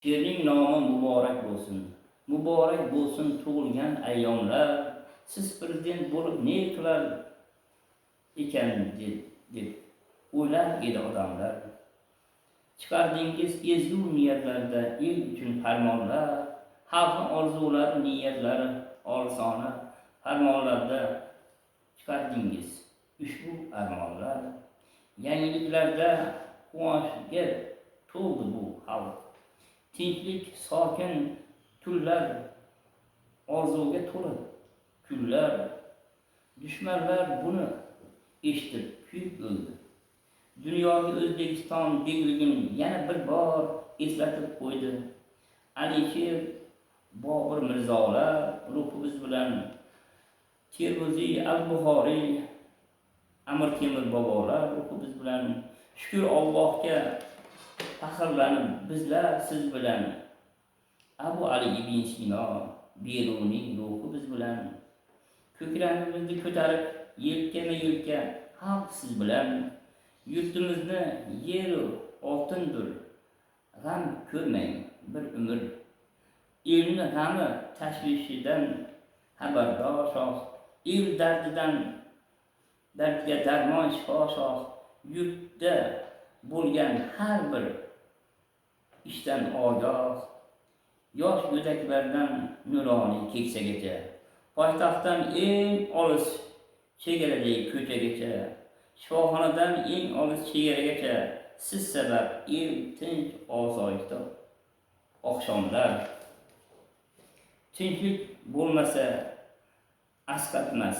She'rning nomi muborak bo'lsin. Muborak bo'lsin tug'ilgan ayyomlar. Siz prezident bo'lib ne qilar ekan deb o'ylar edi odamlar. Chiqardingiz ezgu niyatlarda el uchun farmonlar, xalqning orzulari, niyatlari olisona farmonlarda chiqardingiz ushbu armonlar. Yangiliklarda quvonchga to'ldi bu xalq. Tinchlik sokin tunlar, orzuga to'la kunlar. Dushmanlar buni eshitib kuyib o'ldi. Dunyoga O'zbekiston degligini yana bir bor eslatib qo'ydi. Alisher, Bobur Mirzolar ruhimiz bilan, Termiziy, Al-Buxoriy, Amir Temur bobolar ruhimiz bilan, shukr Allohga faxrlanib bizlar siz bilan. Abu Ali ibn Sino, Beruniy ruhimiz bilan, ko'klarimizni ko'tarib yelkama-yelka xalq siz bilan. Yurtimizni yeru oltindir, g'am ko'rmang bir umr. Elni g'ami tashvishidan xabardor shoh, el dardiga darmon shifo shoh. Yurtda bo'lgan har bir ishdan ogoh, yosh go'daklardan nuroniy keksagacha, poytaxtdan eng olis chegaradagi ko'chagacha, shifoxonadan eng olis chegaragacha, siz sabab el tinch osoyishta oqshomlar. Tinchlik bo'lmasa asqatmas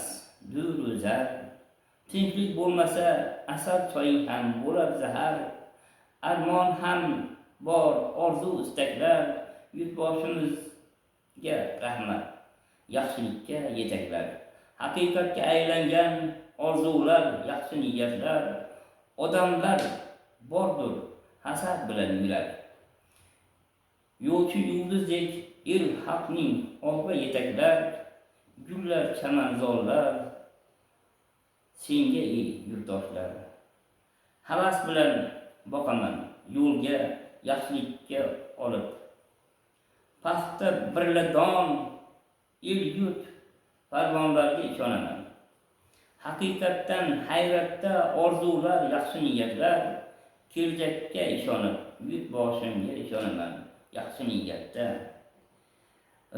duru zar, tinchlik bo'lmasa asal choying ham bo'lar zahar. Armon ham bor, orzu istaklar, yurtboshimizga rahmat, yaxshilikka yetaklar. Haqiqatga aylangan orzular, yaxshi niyatlar, odamlar bordir hasad bilan yurar. Yo'lchi yulduzdek el haqning olg'a yetaklar, gullar chamanzorlar senga ey yurtdoshlar. Havas bilan boqaman yo'lga, yaxshilikka olib. Paxta birladon el yurt farmonlarga ishonaman. Haqiqatdan hayratda orzular, yaxshi niyatlar, kelajakka ishonib yurtboshimga ishonaman yaxshi niyatda.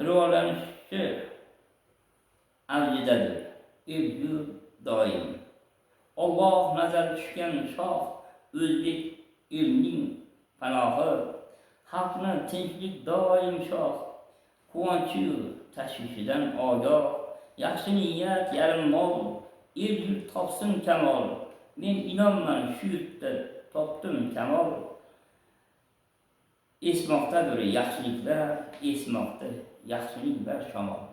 Rivolanishi avjidadir el yurt doim. Alloh nazar tushgan shoh, o'zbek elning panohi. Xalqni tinchlik doim shoh, quvonchi tashvishidan ogoh. Yaxshi niyat yarim mol, el yurt topsin kamol. Men inonman shu yurtda topdim kamol. Esmoqdadir yaxshiliklar, esmoqda yaxshiliklar shamol.